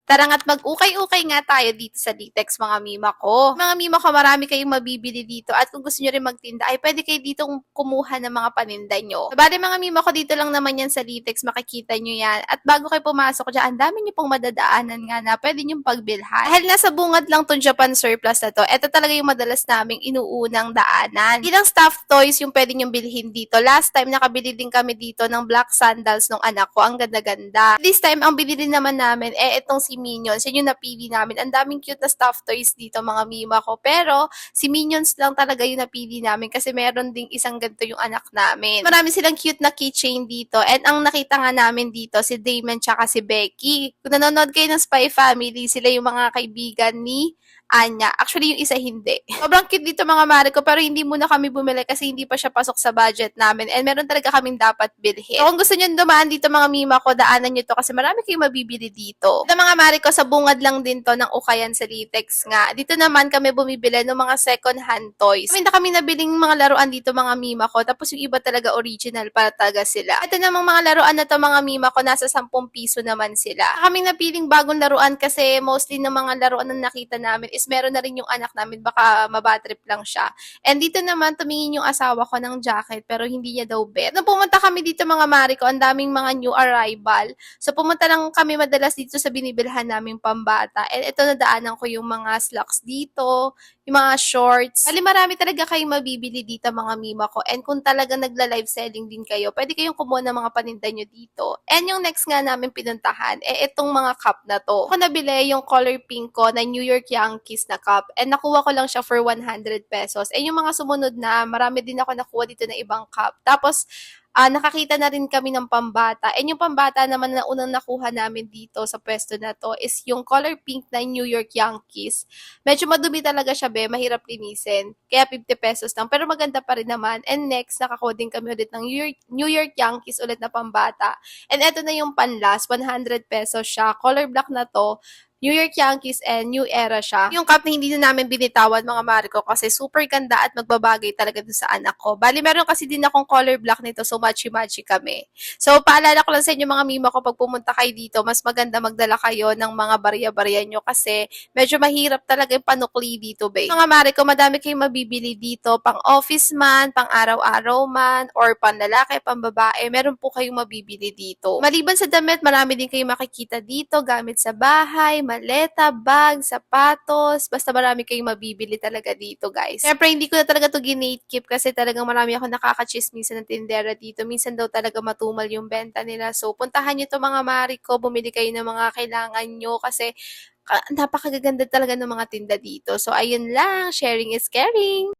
Tara nga't mag-ukay-ukay nga tayo dito sa Litex mga mima ko. Mga mima ko, marami kayong mabibili dito at kung gusto nyo rin magtinda ay pwede kayo dito kumuha ng mga paninda nyo. Bale mga mima ko, dito lang naman yan sa Litex, makikita nyo yan. At bago kayo pumasok dyan, ang dami nyo pong madadaanan nga na pwede nyo pagbilhan. Dahil nasa bungad lang tong Japan surplus na to, ito talaga yung madalas naming inuunang daanan. Ilang stuffed toys yung pwede nyo bilhin dito. Last time nakabili din kami dito ng black sandals nung anak ko, ang ganda-ganda. This time, ang binili naman namin, itong si Minions. Yan yung napili namin. Ang daming cute na stuffed toys dito, mga mima ko. Pero, si Minions lang talaga yung napili namin kasi meron ding isang ganito yung anak namin. Marami silang cute na keychain dito. And ang nakita nga namin dito, si Damon tsaka si Becky. Kung nanonood kayo ng Spy Family, sila yung mga kaibigan ni Anya. Actually, yung isa hindi. Sobrang cute dito mga mare ko, pero hindi muna kami bumili kasi hindi pa siya pasok sa budget namin and meron talaga kaming dapat bilhin. So, kung gusto nyo dumaan dito mga mima ko, daanan nyo to kasi marami kayong mabibili dito. Ito mga mare ko, sa bungad lang din to ng Ukayan sa Litex nga. Dito naman kami bumibili ng mga second hand toys. Kami nabiling mga laruan dito mga mima ko, tapos yung iba talaga original para taga sila. Ito namang mga laruan na to mga mima ko, nasa 10 piso naman sila. Kaming napiling bagong laruan kasi mostly ng mga laruan na nakita namin is meron na rin yung anak namin, baka mabatrip lang siya. And dito naman, tumingin yung asawa ko ng jacket, pero hindi niya daw bet. Nung pumunta kami dito mga mari ko, ang daming mga new arrival. So pumunta lang kami madalas dito sa binibilhan naming pambata. And ito nadaanan ko yung mga slacks dito, yung mga shorts. Bali marami talaga kayong mabibili dito mga mima ko. And kung talaga nagla-live selling din kayo, pwede kayong kumuha ng mga paninda nyo dito. And yung next nga namin pinuntahan, itong mga cup na to. Ako nabili yung color pink ko na New York Yankees na cup. And nakuha ko lang siya for 100 pesos. And yung mga sumunod na, marami din ako nakuha dito na ibang cup. Tapos, nakakita na rin kami ng pambata. And yung pambata naman na unang nakuha namin dito sa pwesto na to is yung color pink na New York Yankees. Medyo madumi talaga siya, be. Mahirap linisin. Kaya 50 pesos lang. Pero maganda pa rin naman. And next, nakakuha din kami ulit ng New York Yankees ulit na pambata. And eto na yung panlast. 100 pesos siya. Color black na to. New York Yankees and New Era siya. Yung cup na hindi na namin binitawan mga Mariko kasi super ganda at magbabagay talaga dun sa anak ko. Bali, meron kasi din akong color black nito so matchy-matchy kami. So, paalala ko lang sa inyo mga mima ko pag pumunta kayo dito, mas maganda magdala kayo ng mga barya-barya nyo kasi medyo mahirap talaga yung panukli dito, babe. Mga Mariko, madami kayong mabibili dito pang office man, pang araw-araw man, or pang lalaki, pang babae. Meron po kayong mabibili dito. Maliban sa damit, marami din kayong makikita dito, gamit sa bahay, maleta, bag, sapatos, basta marami kayong mabibili talaga dito, guys. Siyempre, hindi ko na talaga to ginatekeep kasi talagang marami ako nakakachismisan ng tindera dito. Minsan daw talaga matumal yung benta nila. So, puntahan nyo to mga Mariko, bumili kayo ng mga kailangan nyo kasi napakagaganda talaga ng mga tinda dito. So, ayun lang, sharing is caring.